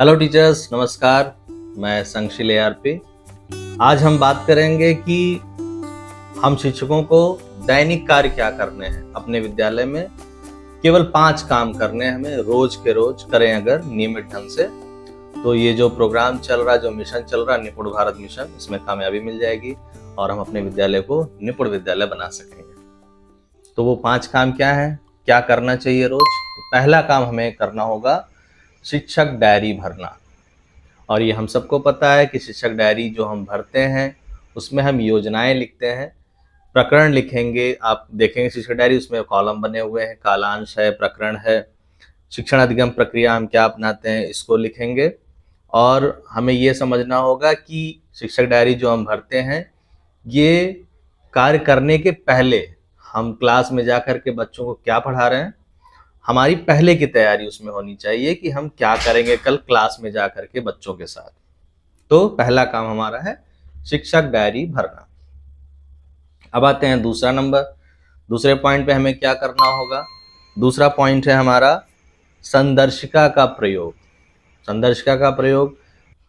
Hello teachers, नमस्कार। मैं संगशील ARP। आज हम बात करेंगे कि हम शिक्षकों को दैनिक कार्य क्या करने हैं अपने विद्यालय में। केवल 5 काम करने हैं हमें, रोज के रोज करें अगर नियमित ढंग से तो ये जो प्रोग्राम चल रहा, जो मिशन चल रहा, निपुण भारत मिशन, इसमें कामयाबी मिल जाएगी और हम अपने विद्यालय को निपुण विद्यालय बना सकेंगे। तो वो 5 काम क्या है, क्या करना चाहिए रोज? तो पहला काम हमें करना होगा शिक्षक डायरी भरना। और ये हम सबको पता है कि शिक्षक डायरी जो हम भरते हैं उसमें हम योजनाएं लिखते हैं, प्रकरण लिखेंगे। आप देखेंगे शिक्षक डायरी, उसमें कॉलम बने हुए हैं, कालांश है, प्रकरण है, शिक्षण अधिगम प्रक्रिया हम क्या अपनाते हैं इसको लिखेंगे। और हमें ये समझना होगा कि शिक्षक डायरी जो हम भरते हैं ये कार्य करने के पहले हम क्लास में जा कर के बच्चों को क्या पढ़ा रहे हैं, हमारी पहले की तैयारी उसमें होनी चाहिए कि हम क्या करेंगे कल क्लास में जा करके बच्चों के साथ। तो पहला काम हमारा है शिक्षक डायरी भरना। अब आते हैं दूसरा नंबर, दूसरे पॉइंट पे हमें क्या करना होगा। दूसरा पॉइंट है हमारा संदर्शिका का प्रयोग। संदर्शिका का प्रयोग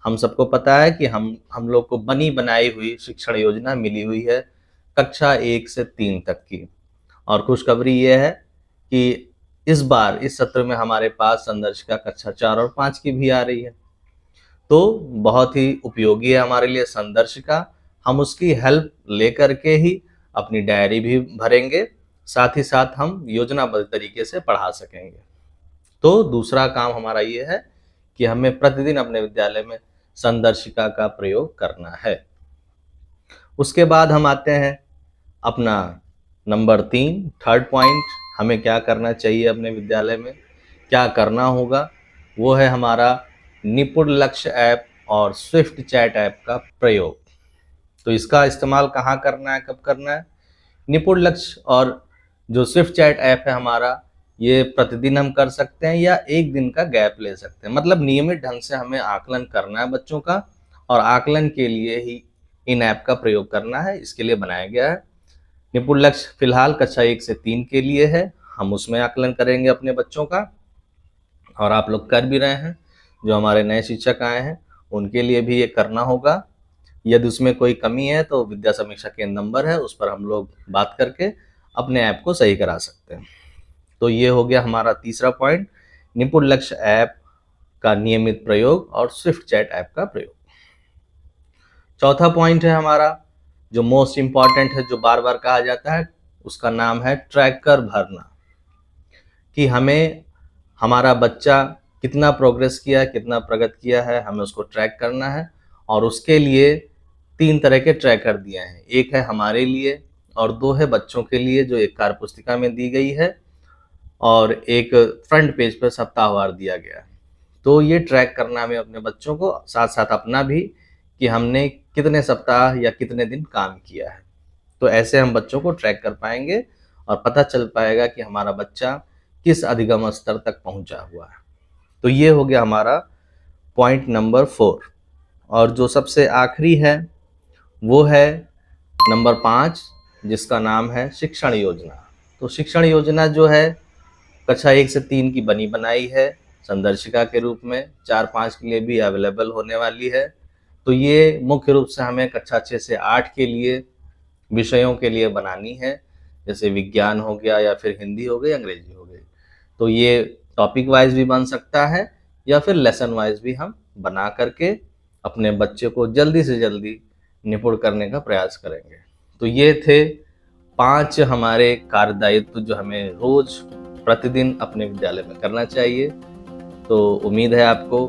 हम सबको पता है कि हम लोग को बनी बनाई हुई शिक्षण योजना मिली हुई है कक्षा 1 से 3 तक की। और खुशखबरी ये है कि इस बार इस सत्र में हमारे पास संदर्शिका कक्षा 4 और 5 की भी आ रही है। तो बहुत ही उपयोगी है हमारे लिए संदर्शिका। हम उसकी हेल्प लेकर के ही अपनी डायरी भी भरेंगे, साथ ही साथ हम योजनाबद्ध तरीके से पढ़ा सकेंगे। तो दूसरा काम हमारा ये है कि हमें प्रतिदिन अपने विद्यालय में संदर्शिका का प्रयोग करना है। उसके बाद हम आते हैं अपना नंबर 3, थर्ड पॉइंट, हमें क्या करना चाहिए अपने विद्यालय में, क्या करना होगा, वो है हमारा निपुण लक्ष्य ऐप और स्विफ्ट चैट ऐप का प्रयोग। तो इसका इस्तेमाल कहाँ करना है, कब करना है? निपुण लक्ष्य और जो स्विफ्ट चैट ऐप है हमारा, ये प्रतिदिन हम कर सकते हैं या एक दिन का गैप ले सकते हैं। मतलब नियमित ढंग से हमें आकलन करना है बच्चों का, और आकलन के लिए ही इन ऐप का प्रयोग करना है, इसके लिए बनाया गया है। निपुण लक्ष्य फिलहाल कक्षा 1 से 3 के लिए है, हम उसमें आकलन करेंगे अपने बच्चों का, और आप लोग कर भी रहे हैं। जो हमारे नए शिक्षक आए हैं उनके लिए भी ये करना होगा। यदि उसमें कोई कमी है तो विद्या समीक्षा केंद्र नंबर है, उस पर हम लोग बात करके अपने ऐप को सही करा सकते हैं। तो ये हो गया हमारा तीसरा पॉइंट, निपुण लक्ष्य ऐप का नियमित प्रयोग और स्विफ्ट चैट ऐप का प्रयोग। चौथा पॉइंट है हमारा जो मोस्ट इम्पॉर्टेंट है, जो बार बार कहा जाता है, उसका नाम है ट्रैकर भरना। कि हमें हमारा बच्चा कितना प्रोग्रेस किया, कितना प्रगति किया है, हमें उसको ट्रैक करना है। और उसके लिए 3 तरह के ट्रैकर दिए हैं, एक है हमारे लिए और 2 है बच्चों के लिए जो एक कार्य पुस्तिका में दी गई है, और एक फ्रंट पेज पर सप्ताहवार दिया गया है। तो ये ट्रैक करना हमें अपने बच्चों को, साथ साथ अपना भी, कि हमने कितने सप्ताह या कितने दिन काम किया है। तो ऐसे हम बच्चों को ट्रैक कर पाएंगे और पता चल पाएगा कि हमारा बच्चा किस अधिगम स्तर तक पहुंचा हुआ है। तो ये हो गया हमारा पॉइंट नंबर 4। और जो सबसे आखिरी है वो है नंबर 5, जिसका नाम है शिक्षण योजना। तो शिक्षण योजना जो है कक्षा 1 से 3 की बनी बनाई है, संदर्शिका के रूप में 4-5 के लिए भी अवेलेबल होने वाली है। तो ये मुख्य रूप से हमें कक्षा 6 से 8 के लिए विषयों के लिए बनानी है, जैसे विज्ञान हो गया या फिर हिंदी हो गई, अंग्रेजी हो गई। तो ये टॉपिक वाइज भी बन सकता है या फिर लेसन वाइज भी हम बना करके अपने बच्चे को जल्दी से जल्दी निपुण करने का प्रयास करेंगे। तो ये थे 5 हमारे कार्यदायित्व जो हमें रोज प्रतिदिन अपने विद्यालय में करना चाहिए। तो उम्मीद है आपको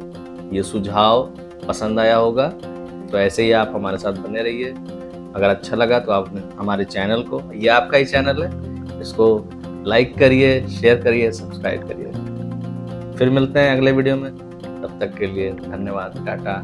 ये सुझाव पसंद आया होगा। तो ऐसे ही आप हमारे साथ बने रहिए। अगर अच्छा लगा तो आप हमारे चैनल को, ये आपका ही चैनल है, इसको लाइक करिए, शेयर करिए, सब्सक्राइब करिए। फिर मिलते हैं अगले वीडियो में, तब तक के लिए धन्यवाद, टाटा।